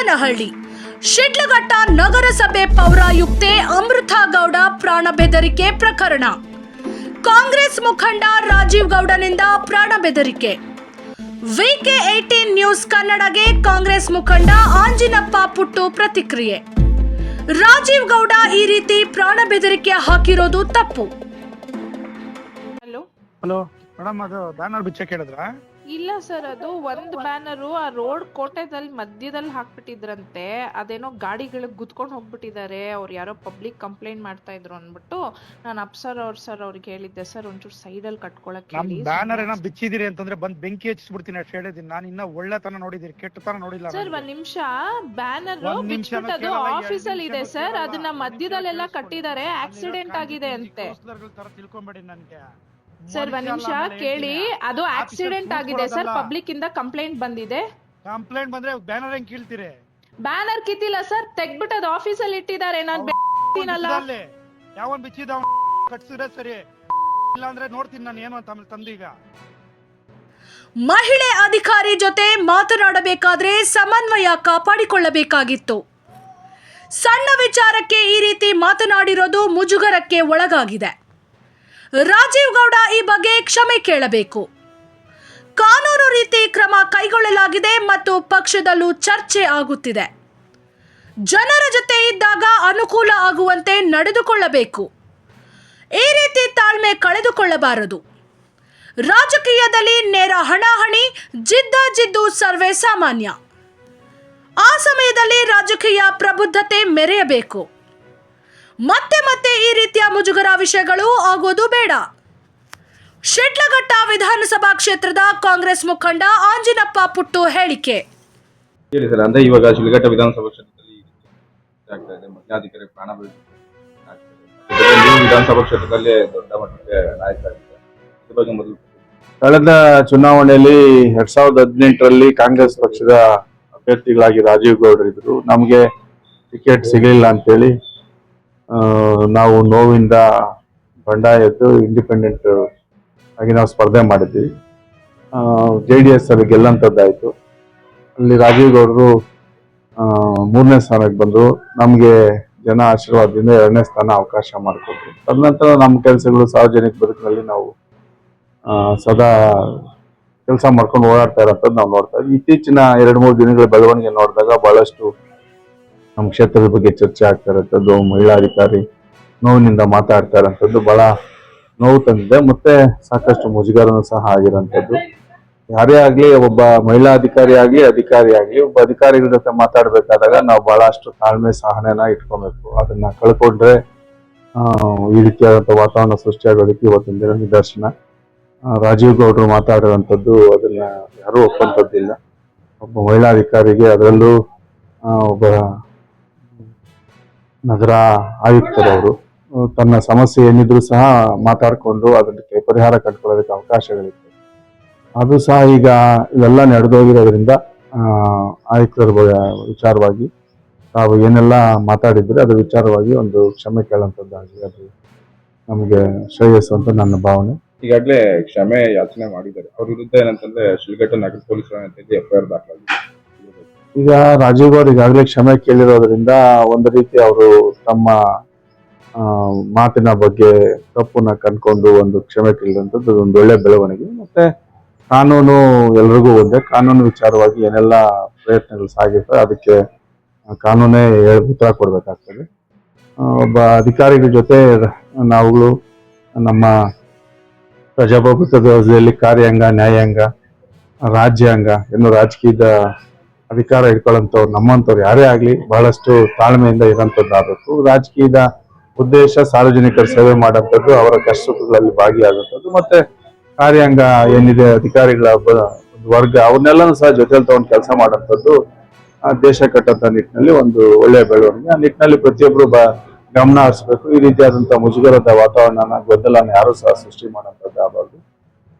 ನಾಗನಹಳ್ಳಿ ಶಿಡ್ಲಘಟ್ಟ ನಗರಸಭೆ ಪೌರಾಯುಕ್ತೆ ಅಮೃತಾ ಗೌಡ ಪ್ರಾಣ ಬೆದರಿಕೆ ಪ್ರಕರಣ. ಕಾಂಗ್ರೆಸ್ ಮುಖಂಡ ರಾಜೀವ್ ಗೌಡನಿಂದ ಪ್ರಾಣ ಬೆದರಿಕೆ. VK18 ನ್ಯೂಸ್ ಕನ್ನಡಗೆ ಕಾಂಗ್ರೆಸ್ ಮುಖಂಡ ಆಂಜಿನಪ್ಪ ಪುಟ್ಟು ಪ್ರತಿಕ್ರಿಯೆ. ರಾಜೀವ್ ಗೌಡ ಈ ರೀತಿ ಪ್ರಾಣ ಬೆದರಿಕೆ ಹಾಕಿರೋದು ತಪ್ಪು. ಹಲೋ ಮೇಡಮ್, ಅದು ಬ್ಯಾನರ್ ಬಿಚ್ಚಕ್ಕೆ ಹೇಳಿದ್ರಾ? ಇಲ್ಲ ಸರ್, ಅದು ಒಂದ್ ಬ್ಯಾನರು ಆ ರೋಡ್ ಕೋಟೆದಲ್ಲಿ ಮಧ್ಯದಲ್ಲಿ ಹಾಕ್ಬಿಟ್ಟಿದ್ರಂತೆ. ಅದೇನೋ ಗಾಡಿಗಳಿಗೆ ಗುದ್ಕೊಂಡು ಹೋಗ್ಬಿಟ್ಟಿದ್ದಾರೆ. ಅವ್ರು ಯಾರೋ ಪಬ್ಲಿಕ್ ಕಂಪ್ಲೇಂಟ್ ಮಾಡ್ತಾ ಇದ್ರು ಅಂದ್ಬಿಟ್ಟು ನಾನು ಅಪ್ಸರ್ ಅವ್ರಿಗೆ ಹೇಳಿದ್ದೆ, ಸರ್ ಒಂಚೂರು ಸೈಡಲ್ಲಿ ಕಟ್ಕೊಳಕ್ ಹೇಳಿ. ಬ್ಯಾನರ್ ಏನೋ ಬಿಚ್ಚಿದಿರಿ ಅಂತಂದ್ರೆ ಬಂದ್ ಬೆಂಕಿ ಹಚ್ಚಿಬಿಡ್ತೀನಿ ಅಷ್ಟು ಹೇಳಿದೀನಿ. ನಾನು ಇನ್ನ ಒಳ್ಳೆತನ ನೋಡಿದಿರಿ, ಕೆಟ್ಟತನ ನೋಡಿಲ್ಲ ಸರ್. ಒಂದ್ ನಿಮಿಷ, ಬ್ಯಾನರ್ ಬಿಚ್ಬಿಟ್ಟದು ಆಫೀಸ್ ಅಲ್ಲಿ ಇದೆ ಸರ್. ಅದನ್ನ ಮಧ್ಯದಲ್ಲೆಲ್ಲ ಕಟ್ಟಿದ್ದಾರೆ. ಆಕ್ಸಿಡೆಂಟ್ ಆಗಿದೆ ಅಂತೆ ತಿಳ್ಕೊಂಬೇಡಿ ನನ್ಗೆ. ಸರ್ ಒಂದ್ ನಿಮಿಷ ಕೇಳಿ, ಅದು ಆಕ್ಸಿಡೆಂಟ್ ಆಗಿದೆ ಸರ್. ಪಬ್ಲಿಕ್ ಇಂದ ಕಂಪ್ಲೇಂಟ್ ಬಂದಿದೆ. ಕಂಪ್ಲೇಂಟ್ ಬಂದ್ರೆ ಬ್ಯಾನರ್ ಹೆಂಗ್ ಕೀಳ್ತೀರಿ? ಬ್ಯಾನರ್ ಕಿತ್ತಿಲ್ಲ ಸರ್, ತೆಗ್ಬಿಟ್ಟು ಅದು ಆಫೀಸ್ ಅಲ್ಲಿ ಇಟ್ಟಿದ್ದಾರೆ. ನಾನು ಯಾವನ್ ಬಿಚ್ಚಿದ ಕಟ್ಸಿದ್ರೆ ಸರಿ, ಇಲ್ಲ ಅಂದ್ರೆ ನೋಡ್ತೀನಿ ನಾನು ಏನು ಅಂತ ಆಮೇಲೆ ತಂದೀಗ. ಮಹಿಳೆ ಅಧಿಕಾರಿ ಜೊತೆ ಮಾತನಾಡಬೇಕಾದ್ರೆ ಸಮನ್ವಯ ಕಾಪಾಡಿಕೊಳ್ಳಬೇಕಾಗಿತ್ತು. ಸಣ್ಣ ವಿಚಾರಕ್ಕೆ ಈ ರೀತಿ ಮಾತನಾಡಿರೋದು ಮುಜುಗರಕ್ಕೆ ಒಳಗಾಗಿದೆ. ರಾಜೀವ್ ಗೌಡ ಈ ಬಗ್ಗೆ ಕ್ಷಮೆ ಕೇಳಬೇಕು. ಕಾನೂನು ರೀತಿ ಕ್ರಮ ಕೈಗೊಳ್ಳಲಾಗಿದೆ ಮತ್ತು ಪಕ್ಷದಲ್ಲೂ ಚರ್ಚೆ ಆಗುತ್ತಿದೆ. ಜನರ ಜೊತೆ ಇದ್ದಾಗ ಅನುಕೂಲ ಆಗುವಂತೆ ನಡೆದುಕೊಳ್ಳಬೇಕು. ಈ ರೀತಿ ತಾಳ್ಮೆ ಕಳೆದುಕೊಳ್ಳಬಾರದು. ರಾಜಕೀಯದಲ್ಲಿ ನೇರ ಹಣಾಹಣಿ, ಜಿದ್ದಾಜಿದ್ದು ಸರ್ವೇ ಸಾಮಾನ್ಯ. ಆ ಸಮಯದಲ್ಲಿ ರಾಜಕೀಯ ಪ್ರಬುದ್ಧತೆ ಮೆರೆಯಬೇಕು. ಮತ್ತೆ ಮತ್ತೆ ಈ ರೀತಿಯ ಮುಜುಗರ ವಿಷಯಗಳು ಆಗೋದು ಬೇಡ. ಶಿಡ್ಲಘಟ್ಟ ವಿಧಾನಸಭಾ ಕ್ಷೇತ್ರದ ಕಾಂಗ್ರೆಸ್ ಮುಖಂಡ ಆಂಜಿನಪ್ಪ ಪುಟ್ಟು ಹೇಳಿಕೆ. ಹೇಳಿ ಸರ್, ಅಂದ್ರೆ ಇವಾಗ ಶಿಡ್ಲಘಟ್ಟ ವಿಧಾನಸಭಾ ಕ್ಷೇತ್ರದಲ್ಲಿ ಆಗ್ತಾ ಇದೆ, ಮಹಿಳಾಧಿಕಾರಿ ಪ್ರಾಣ ಬೆದರಿಕೆ ವಿಧಾನಸಭಾ ಕ್ಷೇತ್ರದಲ್ಲಿ ದೊಡ್ಡ ಮಟ್ಟಕ್ಕೆ ನಾಯಕ ಆಗಿದೆ. ಇದ್ರ ಬಗ್ಗೆ ಮೊದಲು ಕಳೆದ ಚುನಾವಣೆಯಲ್ಲಿ 2018ರಲ್ಲಿ ಕಾಂಗ್ರೆಸ್ ಪಕ್ಷದ ಅಭ್ಯರ್ಥಿಗಳಾಗಿ ರಾಜೀವ್ ಗೌಡ್ರು ಇದ್ರು. ನಮಗೆ ಟಿಕೆಟ್ ಸಿಗಲಿಲ್ಲ ಅಂತೇಳಿ ನಾವು ನೋವಿಂದ ಬಂಡಾಯ ಎದ್ದು ಇಂಡಿಪೆಂಡೆಂಟ್ ಆಗಿ ನಾವು ಸ್ಪರ್ಧೆ ಮಾಡಿದ್ವಿ. JDS ಅಲ್ಲಿ ಗೆಲ್ಲಂಥದ್ದಾಯಿತು. ಅಲ್ಲಿ ರಾಜೀವ್ ಗೌಡರು 3ನೇ ಸ್ಥಾನಕ್ಕೆ ಬಂದರು. ನಮಗೆ ಜನ ಆಶೀರ್ವಾದದಿಂದ 2ನೇ ಸ್ಥಾನ ಅವಕಾಶ ಮಾಡಿಕೊಟ್ರು. ತದನಂತರ ನಮ್ಮ ಕೆಲಸಗಳು ಸಾರ್ವಜನಿಕ ಬದುಕಿನಲ್ಲಿ ನಾವು ಸದಾ ಕೆಲಸ ಮಾಡ್ಕೊಂಡು ಓಡಾಡ್ತಾ ಇರೋಂಥದ್ದು ನಾವು ನೋಡ್ತಾ ಇದ್ವಿ. ಇತ್ತೀಚಿನ 2-3 ದಿನಗಳ ಬೆಳವಣಿಗೆ ನೋಡಿದಾಗ ಬಹಳಷ್ಟು ನಮ್ಮ ಕ್ಷೇತ್ರದ ಬಗ್ಗೆ ಚರ್ಚೆ ಆಗ್ತಾ ಇರೋಂಥದ್ದು, ಮಹಿಳಾಧಿಕಾರಿ ನೋವಿನಿಂದ ಮಾತಾಡ್ತಾ ಇರೋಂಥದ್ದು ಬಹಳ ನೋವು ತಂದಿದೆ. ಮತ್ತೆ ಸಾಕಷ್ಟು ಮುಜುಗರನೂ ಸಹ ಆಗಿರೋಂಥದ್ದು. ಯಾರೇ ಆಗ್ಲಿ, ಒಬ್ಬ ಮಹಿಳಾ ಅಧಿಕಾರಿ ಆಗ್ಲಿ ಒಬ್ಬ ಅಧಿಕಾರಿಗಳ ಜೊತೆ ಮಾತಾಡ್ಬೇಕಾದಾಗ ನಾವು ಬಹಳಷ್ಟು ತಾಳ್ಮೆ ಸಹನೆನ ಇಟ್ಕೊಬೇಕು. ಅದನ್ನ ಕಳ್ಕೊಂಡ್ರೆ ಈ ರೀತಿಯಾದಂಥ ವಾತಾವರಣ ಸೃಷ್ಟಿಯಾಗೋದಕ್ಕೆ ಇವತ್ತಿನ ದಿನ ನಿದರ್ಶನ. ರಾಜೀವ್ ಗೌಡ್ರು ಮಾತಾಡಿರೋಂಥದ್ದು ಅದನ್ನ ಯಾರೂ ಒಪ್ಪಂಥದ್ದಿಲ್ಲ. ಒಬ್ಬ ಮಹಿಳಾ ಅಧಿಕಾರಿಗೆ, ಅದರಲ್ಲೂ ಒಬ್ಬ ನಗರ ಆಯುಕ್ತರವರು ತನ್ನ ಸಮಸ್ಯೆ ಏನಿದ್ರು ಸಹ ಮಾತಾಡಿಕೊಂಡು ಅದಕ್ಕೆ ಪರಿಹಾರ ಕಂಡುಕೊಳ್ಳೋದಕ್ಕೆ ಅವಕಾಶಗಳಿತ್ತು. ಅದು ಸಹ ಈಗ ಇವೆಲ್ಲ ನಡೆದೋಗಿರೋದ್ರಿಂದ ಆಯುಕ್ತರ ವಿಚಾರವಾಗಿ ತಾವು ಏನೆಲ್ಲ ಮಾತಾಡಿದ್ರೆ ಅದ್ರ ವಿಚಾರವಾಗಿ ಒಂದು ಕ್ಷಮೆ ಕೇಳುವಂಥದ್ದಾಗಿ ಅದು ನಮಗೆ ಶ್ರೇಯಸ್ಸು ಅಂತ ನನ್ನ ಭಾವನೆ. ಈಗಾಗಲೇ ಕ್ಷಮೆ ಯಾಚನೆ ಮಾಡಿದ್ದಾರೆ. ಅವ್ರ ವಿರುದ್ಧ ಏನಂತಂದ್ರೆ ಶಿಡ್ಲಘಟ್ಟ ನಗರ ಪೊಲೀಸರು FIR ದಾಖಲಾಗಿದೆ. ಈಗ ರಾಜೀವ್ ಗೌಡ್ ಈಗಾಗಲೇ ಕ್ಷಮೆ ಕೇಳಿರೋದ್ರಿಂದ ಒಂದು ರೀತಿ ಅವರು ತಮ್ಮ ಮಾತಿನ ಬಗ್ಗೆ ತಪ್ಪನ್ನ ಕಂಡ್ಕೊಂಡು ಒಂದು ಕ್ಷಮೆ ಕೇಳಿದಂಥದ್ದು ಒಂದು ಒಳ್ಳೆ ಬೆಳವಣಿಗೆ. ಮತ್ತೆ ಕಾನೂನು ಎಲ್ರಿಗೂ ಒಂದೇ. ಕಾನೂನು ವಿಚಾರವಾಗಿ ಏನೆಲ್ಲ ಪ್ರಯತ್ನಗಳು ಸಾಗಿರ್ತವೆ ಅದಕ್ಕೆ ಕಾನೂನೇ ಉತ್ತರ ಕೊಡ್ಬೇಕಾಗ್ತದೆ. ಒಬ್ಬ ಅಧಿಕಾರಿಗಳ ಜೊತೆ ನಾವುಗಳು ನಮ್ಮ ಪ್ರಜಾಪ್ರಭುತ್ವ ವ್ಯವಸ್ಥೆಯಲ್ಲಿ ಕಾರ್ಯಾಂಗ, ನ್ಯಾಯಾಂಗ, ರಾಜ್ಯಾಂಗ ಇನ್ನು ರಾಜಕೀಯದ ಅಧಿಕಾರ ಇಟ್ಕೊಳ್ಳೋಂಥವ್ರು ನಮ್ಮಂಥವ್ರು ಯಾರೇ ಆಗ್ಲಿ ಬಹಳಷ್ಟು ತಾಳ್ಮೆಯಿಂದ ಇರೋಂಥದ್ದಾಗಬೇಕು. ರಾಜಕೀಯದ ಉದ್ದೇಶ ಸಾರ್ವಜನಿಕರ ಸೇವೆ ಮಾಡೋಂಥದ್ದು, ಅವರ ಕಷ್ಟಗಳಲ್ಲಿ ಭಾಗಿಯಾಗುವಂಥದ್ದು. ಮತ್ತೆ ಕಾರ್ಯಾಂಗ ಏನಿದೆ, ಅಧಿಕಾರಿಗಳ ಒಂದು ವರ್ಗ, ಅವ್ರನ್ನೆಲ್ಲನೂ ಸಹ ಜೊತೆಲಿ ತಗೊಂಡು ಕೆಲಸ ಮಾಡೋಂಥದ್ದು ದೇಶ ಕಟ್ಟಂತ ನಿಟ್ಟಿನಲ್ಲಿ ಒಂದು ಒಳ್ಳೆಯ ಬೆಳವಣಿಗೆ. ಆ ನಿಟ್ಟಿನಲ್ಲಿ ಪ್ರತಿಯೊಬ್ಬರು ಗಮನ ಹರಿಸಬೇಕು. ಈ ರೀತಿಯಾದಂಥ ಮುಜುಗರದ ವಾತಾವರಣನ, ಗೊಂದಲನ ಯಾರು ಸಹ ಸೃಷ್ಟಿ ಮಾಡೋಂಥದ್ದು ಆಗಬಾರ್ದು.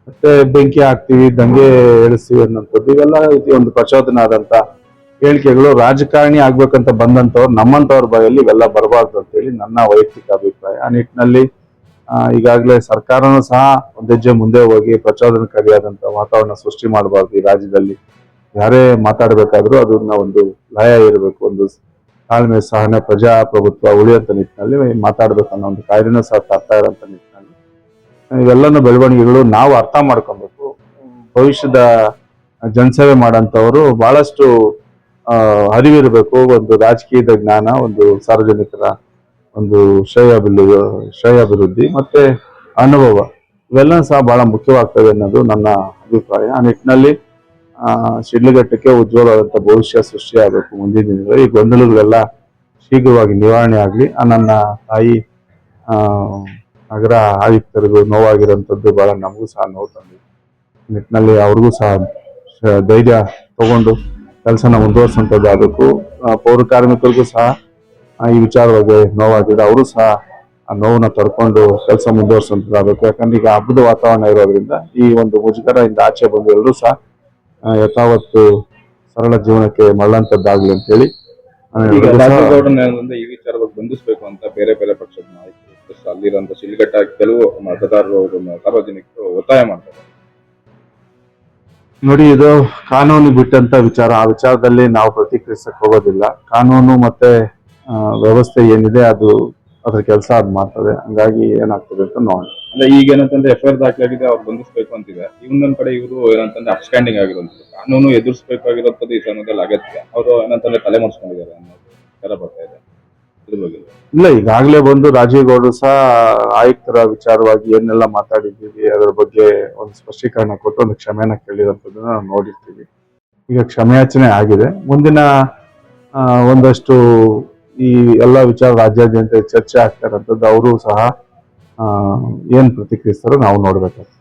ಮತ್ತೆ ಬೆಂಕಿ ಹಾಕ್ತಿವಿ, ದಂಗೆ ಏಳಿಸ್ತೀವಿ ಅನ್ನೋಂಥದ್ದು ಇವೆಲ್ಲ ಒಂದು ಪ್ರಚೋದನೆ ಆದಂತ ಹೇಳಿಕೆಗಳು. ರಾಜಕಾರಣಿ ಆಗ್ಬೇಕಂತ ಬಂದಂತವ್ರು ನಮ್ಮಂತವ್ರ ಬಾಯಲ್ಲಿ ಇವೆಲ್ಲ ಬರಬಾರ್ದು ಅಂತೇಳಿ ನನ್ನ ವೈಯಕ್ತಿಕ ಅಭಿಪ್ರಾಯ. ಆ ನಿಟ್ಟಿನಲ್ಲಿ ಈಗಾಗಲೇ ಸರ್ಕಾರನೂ ಸಹ ಒಂದೆಜ್ಜೆ ಮುಂದೆ ಹೋಗಿ ಪ್ರಚೋದನಕಾರಿಯಾದಂತ ವಾತಾವರಣ ಸೃಷ್ಟಿ ಮಾಡಬಾರ್ದು ಈ ರಾಜ್ಯದಲ್ಲಿ. ಯಾರೇ ಮಾತಾಡಬೇಕಾದ್ರೂ ಅದನ್ನ ಒಂದು ಲಯ ಇರಬೇಕು, ಒಂದು ತಾಳ್ಮೆ, ಸಹನೆ, ಪ್ರಜಾಪ್ರಭುತ್ವ ಉಳಿಯುವಂತ ನಿಟ್ಟಿನಲ್ಲಿ ಮಾತಾಡ್ಬೇಕು ಅನ್ನೋ ಒಂದು ಕಾಯ್ದೆನೂ ಸಹ ತರ್ತಾ ಇರೋಂಥ ನಿಟ್ಟಿನಲ್ಲಿ ಇವೆಲ್ಲನೂ ಬೆಳವಣಿಗೆಗಳು ನಾವು ಅರ್ಥ ಮಾಡ್ಕೊಬೇಕು. ಭವಿಷ್ಯದ ಜನಸೇವೆ ಮಾಡೋಂಥವ್ರು ಬಹಳಷ್ಟು ಅರಿವಿರಬೇಕು, ಒಂದು ರಾಜಕೀಯದ ಜ್ಞಾನ, ಒಂದು ಸಾರ್ವಜನಿಕರ ಒಂದು ಶ್ರೇಯಾಭಿವೃದ್ಧಿ ಮತ್ತೆ ಅನುಭವ ಇವೆಲ್ಲ ಸಹ ಬಹಳ ಮುಖ್ಯವಾಗ್ತದೆ ಅನ್ನೋದು ನನ್ನ ಅಭಿಪ್ರಾಯ. ಆ ನಿಟ್ಟಿನಲ್ಲಿ ಶಿಡ್ಲಘಟ್ಟಕ್ಕೆ ಉಜ್ವಲವಾದಂಥ ಭವಿಷ್ಯ ಸೃಷ್ಟಿಯಾಗಬೇಕು ಮುಂದಿನ ದಿನಗಳಲ್ಲಿ. ಈ ಗೊಂದಲಗಳೆಲ್ಲ ಶೀಘ್ರವಾಗಿ ನಿವಾರಣೆ ಆಗಲಿ. ನನ್ನ ತಾಯಿ ನಗರ ಆಯುಕ್ತರಿಗೂ ನೋವಾಗಿರೋಂಥದ್ದು ಬಹಳ ನಮಗೂ ಸಹ ನೋವು ತಂದಿದೆ. ನಿಟ್ಟಿನಲ್ಲಿ ಅವ್ರಿಗೂ ಸಹ ಧೈರ್ಯ ತಗೊಂಡು ಕೆಲಸನ ಮುಂದುವರಿಸುವಂಥದ್ದಾಗಬೇಕು. ಪೌರ ಕಾರ್ಮಿಕರಿಗೂ ಸಹ ಈ ವಿಚಾರವಾಗಿ ನೋವಾಗಿದೆ, ಅವರು ಸಹ ಆ ನೋವನ್ನ ತಡ್ಕೊಂಡು ಕೆಲಸ ಮುಂದುವರಿಸುವಂಥದ್ದಾಗಬೇಕು. ಯಾಕಂದ್ರೆ ಈಗ ಹಬ್ಬದ ವಾತಾವರಣ ಇರೋದ್ರಿಂದ ಈ ಒಂದು ಮುಜುಗರದಿಂದ ಆಚೆ ಬಂದು ಎಲ್ಲರೂ ಸಹ ಯಥಾವತ್ತು ಸರಳ ಜೀವನಕ್ಕೆ ಮರಳಂತದ್ದಾಗ್ಲಿ ಅಂತ ಹೇಳಿ ರಾಜೇಗೌಡರನ್ನ ಈ ವಿಚಾರವಾಗಿ ಬಂಧಿಸಬೇಕು ಅಂತ ಬೇರೆ ಬೇರೆ ಪಕ್ಷದ ನಾಯಕರು ಅಲ್ಲಿರುವಂತ ಶಿಡ್ಲಘಟ್ಟ ಕೆಲವು ಮತದಾರರು ಸಾರ್ವಜನಿಕರು ಒತ್ತಾಯ ಮಾಡ್ತಾರೆ. ನೋಡಿ, ಇದು ಕಾನೂನು ಬಿಟ್ಟಂತ ವಿಚಾರ. ಆ ವಿಚಾರದಲ್ಲಿ ನಾವು ಪ್ರತಿಕ್ರಿಯಿಸಕ್ ಹೋಗೋದಿಲ್ಲ. ಕಾನೂನು ಮತ್ತೆ ವ್ಯವಸ್ಥೆ ಏನಿದೆ ಅದು ಅದ್ರ ಕೆಲಸ ಅದ್ ಮಾಡ್ತದೆ. ಹಂಗಾಗಿ ಏನಾಗ್ತದೆ ಅಂತ ನೋಡೋಣ. ಅಂದ್ರೆ ಈಗ ಏನಂತಂದ್ರೆ FIR ದಾಖಲಾಗಿದೆ, ಅವ್ರು ಬಂಧಿಸಬೇಕು ಅಂತಿದೆ. ಇನ್ನೊಂದ್ ಕಡೆ ಇವರು ಏನಂತಂದ್ರೆ ಅಪ್ಸ್ಟ್ಯಾಂಡಿಂಗ್ ಆಗಿರೋದು, ಕಾನೂನು ಎದುರಿಸಬೇಕಾಗಿರೋದು ಈ ಸಮಯದಲ್ಲಿ ಅಗತ್ಯ. ಅವರು ಏನಂತಂದ್ರೆ ತಲೆ ಮಾಡಿಸ್ಕೊಂಡಿದ್ದಾರೆ ಅನ್ನೋದು ವಿಚಾರ ಬರ್ತಾ ಇದೆ. ಇದ್ರ ಬಗ್ಗೆ ಇಲ್ಲ, ಈಗಾಗಲೇ ಬಂದು ರಾಜೀವ್ ಗೌಡರು ಸಹ ಆಯುಕ್ತರ ವಿಚಾರವಾಗಿ ಏನೆಲ್ಲ ಮಾತಾಡಿದ್ದೀವಿ ಅದರ ಬಗ್ಗೆ ಒಂದು ಸ್ಪಷ್ಟೀಕರಣ ಕೊಟ್ಟು ಒಂದು ಕ್ಷಮೆನ ಕೇಳಿರೋಂಥದ್ದನ್ನ ನಾವು ನೋಡಿರ್ತೀವಿ. ಈಗ ಕ್ಷಮೆಯಾಚನೆ ಆಗಿದೆ. ಮುಂದಿನ ಒಂದಷ್ಟು ಈ ಎಲ್ಲ ವಿಚಾರ ರಾಜ್ಯಾದ್ಯಂತ ಚರ್ಚೆ ಆಗ್ತಾ ಇರೋಂಥದ್ದು ಅವರು ಸಹ ಏನ್ ಪ್ರತಿಕ್ರಿಯಿಸ್ತಾರೋ ನಾವು ನೋಡ್ಬೇಕಾಗ್ತದೆ.